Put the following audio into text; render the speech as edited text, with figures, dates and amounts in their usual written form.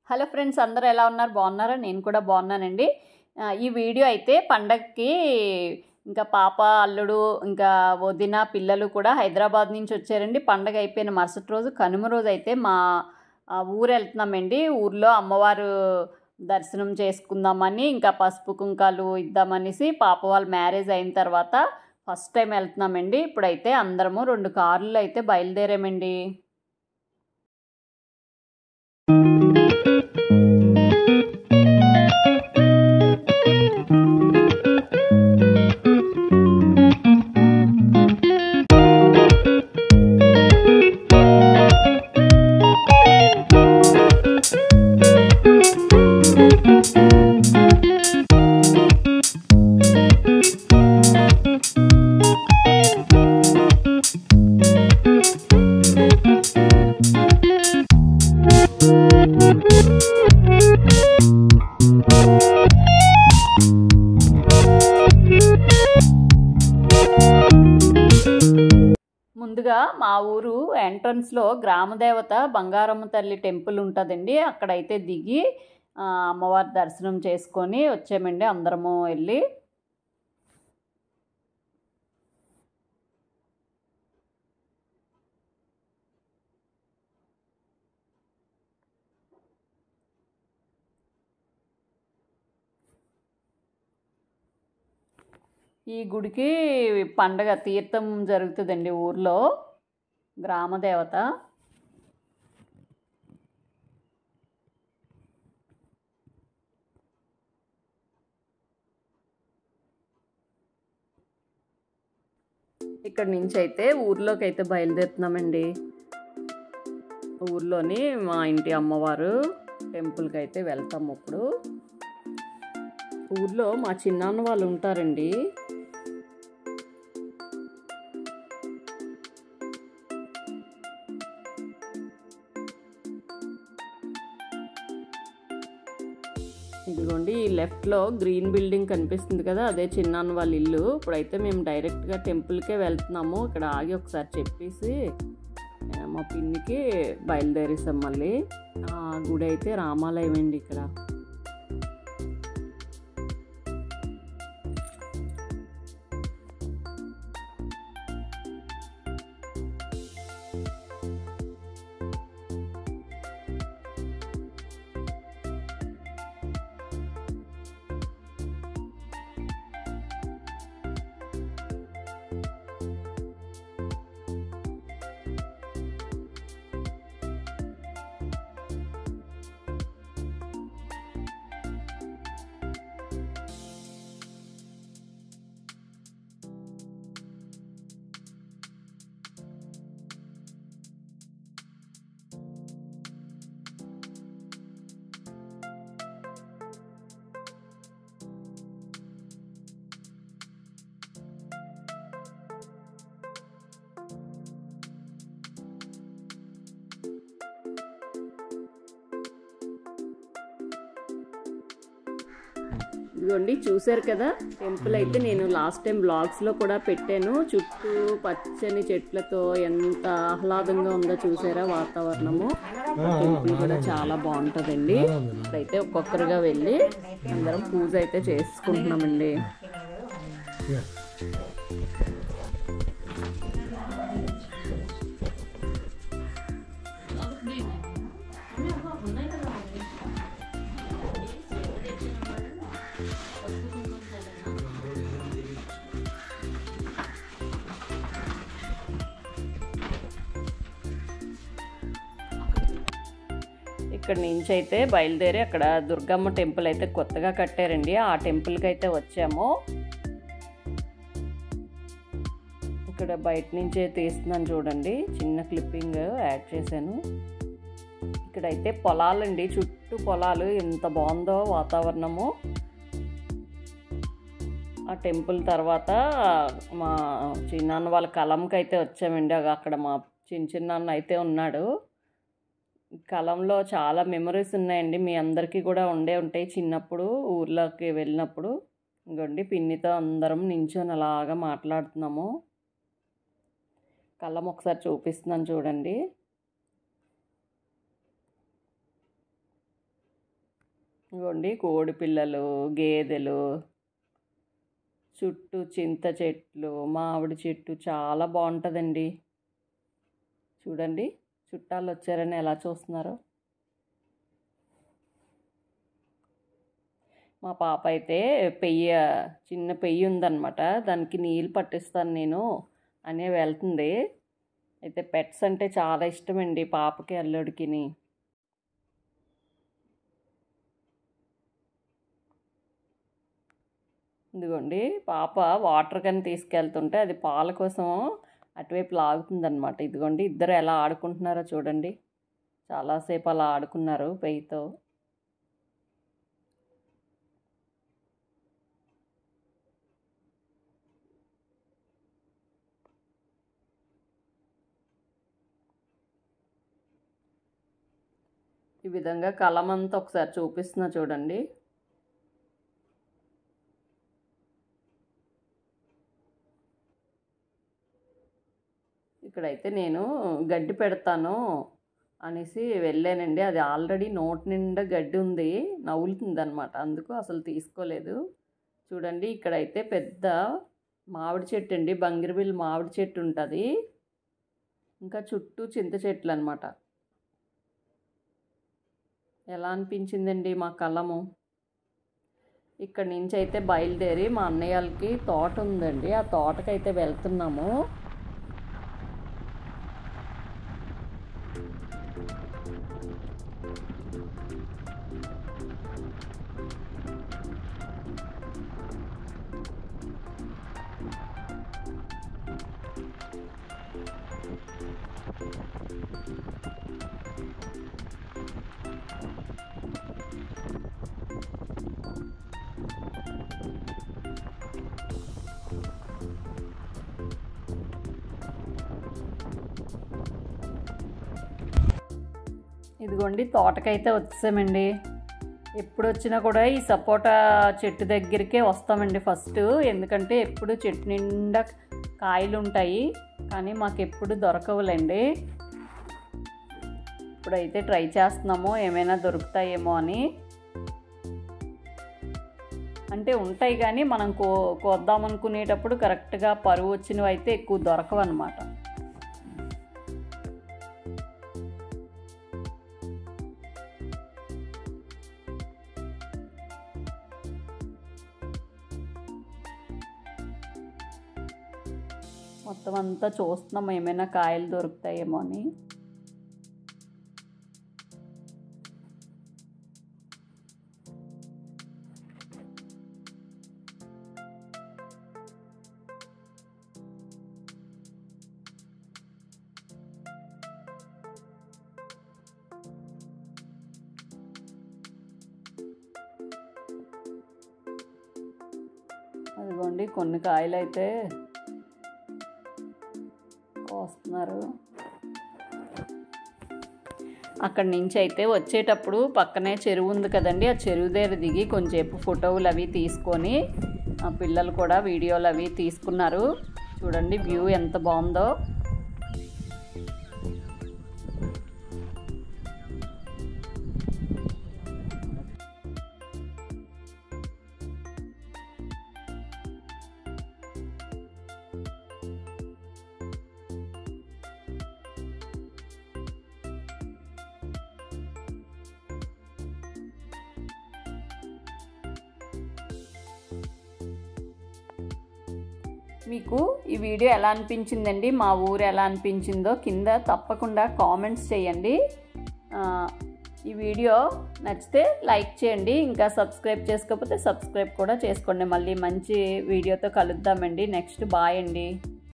Hello friends, అందరూ ఎలా ఉన్నారు? బాగున్నారా? నేను కూడా బాగున్నానండి. ఈ వీడియో అయితే పండగకి ఇంకా పాప, అల్లుడు, ఇంకా వదిన, పిల్లలు కూడా హైదరాబాద్ నుంచి వచ్చారండి. పండగ అయిపోయిన మరుసటి రోజు కనుమ రోజు అయితే మా ఊరు వెళ్తున్నామండి. ఊర్లో అమ్మవారు దర్శనం చేసుకుందామని, ఇంకా పసుపు కుంకాలు ఇద్దామనేసి పాప వాళ్ళ మ్యారేజ్ అయిన తర్వాత ఫస్ట్ టైం వెళ్తున్నామండి. ఇప్పుడైతే అందరము 2 కార్లు అయితే బయలుదేరామండి. ముందుగా మా ఊరు ఎంట్రన్స్లో గ్రామదేవత బంగారమ్మ తల్లి టెంపుల్ ఉంటుందండి. అక్కడైతే దిగి అమ్మవారి దర్శనం చేసుకొని వచ్చామండి అందరము వెళ్ళి. ఈ గుడికి పండగ తీర్థం జరుగుతుందండి ఊర్లో, గ్రామదేవత. ఇక్కడ నుంచి అయితే ఊర్లోకి అయితే బయలుదేరుతున్నామండి. ఊర్లోని మా ఇంటి అమ్మవారు టెంపుల్కి అయితే వెళ్తాము. ఇప్పుడు ఊర్లో మా చిన్నాన్న వాళ్ళు ఉంటారండి. ఇదిగోండి, ఈ లెఫ్ట్లో గ్రీన్ బిల్డింగ్ కనిపిస్తుంది కదా, అదే చిన్నాన్న వాళ్ళ ఇల్లు. ఇప్పుడైతే మేము డైరెక్ట్గా టెంపుల్కే వెళ్తున్నాము. ఇక్కడ ఆగి ఒకసారి చెప్పేసి మా పిన్నికి బయలుదేరేసాం. మళ్ళీ గుడి అయితే రామాలయం అండి ఇక్కడ. ఇదిగోండి, చూశారు కదా టెంపుల్ అయితే. నేను లాస్ట్ టైం బ్లాగ్స్లో కూడా పెట్టాను. చుట్టూ పచ్చని చెట్లతో ఎంత ఆహ్లాదంగా ఉందో చూసారా వాతావరణము. టెంపుల్ కూడా చాలా బాగుంటుందండి. ఇప్పుడైతే ఒక్కొక్కరుగా వెళ్ళి అందరం పూజ అయితే చేసుకుంటున్నామండి. ఇక్కడ నుంచి అయితే బయలుదేరి అక్కడ దుర్గమ్మ టెంపుల్ అయితే కొత్తగా కట్టారండి. ఆ టెంపుల్కి అయితే వచ్చాము. ఇక్కడ బయట నుంచే తీస్తున్నాను చూడండి, చిన్న క్లిప్పింగ్ యాడ్ చేశాను. ఇక్కడైతే పొలాలండి, చుట్టూ పొలాలు. ఎంత బాగుందో వాతావరణము. ఆ టెంపుల్ తర్వాత మా చిన్నాన్న వాళ్ళ కలంకి అయితే వచ్చామండి. అక్కడ మా చిన్నాన్న అయితే ఉన్నాడు. కలంలో చాలా మెమరీస్ ఉన్నాయండి. మీ అందరికీ కూడా ఉంటాయి చిన్నప్పుడు ఊర్లోకి వెళ్ళినప్పుడు. ఇంకోండి, పిన్నితో అందరం నించొని అలాగా మాట్లాడుతున్నాము. కళ్ళం ఒకసారి చూపిస్తున్నాను చూడండి. ఇదిగోండి కోడి పిల్లలు, గేదెలు, చుట్టూ చింత చెట్లు, మామిడి చెట్టు చాలా బాగుంటుందండి. చూడండి చుట్టాలు వచ్చారని ఎలా చూస్తున్నారో. మా పాప అయితే చిన్న పెయ్యి ఉందన్నమాట, దానికి నీళ్ళు పట్టిస్తాను నేను అనే వెళ్తుంది. అయితే పెట్స్ అంటే చాలా ఇష్టమండి పాపకి అల్లుడికిని. ఇదిగోండి పాప వాటర్ కానీ తీసుకెళ్తుంటే అది పాల కోసం అటువైపు లాగుతుందన్నమాట. ఇదిగోండి ఇద్దరు ఎలా ఆడుకుంటున్నారో చూడండి, చాలాసేపు అలా ఆడుకున్నారు పెయ్యితో. ఈ విధంగా కలమంతా ఒకసారి చూపిస్తున్నా చూడండి. ఇక్కడైతే నేను గడ్డి పెడతాను అనేసి వెళ్ళానండి. అది ఆల్రెడీ నోటి నిండా గడ్డి ఉంది, నవ్వులుతుంది అనమాట, అందుకు అసలు తీసుకోలేదు. చూడండి ఇక్కడైతే పెద్ద మామిడి చెట్టు అండి, బంగిరబిల్లి మామిడి చెట్టు ఉంటుంది. ఇంకా చుట్టూ చింత చెట్లు అనమాట. ఎలా అనిపించిందండి మా కలము. ఇక్కడి నుంచి అయితే బయలుదేరి మా అన్నయ్య వాళ్ళకి తోట ఉందండి, ఆ తోటకైతే వెళ్తున్నాము. ఇదిగోండి తోటకైతే వచ్చామండి. ఎప్పుడు వచ్చినా కూడా ఈ సపోటా చెట్టు దగ్గరికే వస్తామండి ఫస్ట్, ఎందుకంటే ఎప్పుడు చెట్టు నిండా కాయలు ఉంటాయి, కానీ మాకు ఎప్పుడు దొరకవులేండి. ఇప్పుడైతే ట్రై చేస్తున్నాము ఏమైనా దొరుకుతాయేమో అని. అంటే ఉంటాయి కానీ మనం కోద్దామనుకునేటప్పుడు కరెక్ట్గా పరువు వచ్చినవి అయితే ఎక్కువ దొరకవు అన్నమాట. మొత్తం అంతా చూస్తున్నాం ఏమైనా కాయలు దొరుకుతాయేమో అని. అదిగోండి కొన్ని కాయలు అయితే కోస్తున్నారు. అక్కడి నుంచి అయితే వచ్చేటప్పుడు పక్కనే చెరువు ఉంది కదండి, ఆ చెరువు దగ్గర దిగి కొంచెంసేపు ఫోటోలు అవి తీసుకొని ఆ పిల్లలు కూడా వీడియోలు అవి తీసుకున్నారు. చూడండి వ్యూ ఎంత బాగుందో. మీకు ఈ వీడియో ఎలా అనిపించిందండి, మా ఊరు ఎలా అనిపించిందో కింద తప్పకుండా కామెంట్స్ చేయండి. ఈ వీడియో నచ్చితే లైక్ చేయండి, ఇంకా సబ్స్క్రైబ్ చేసుకోకపోతే సబ్స్క్రైబ్ కూడా చేసుకోండి. మళ్ళీ మంచి వీడియోతో కలుద్దామండి నెక్స్ట్. బాయ్ అండి.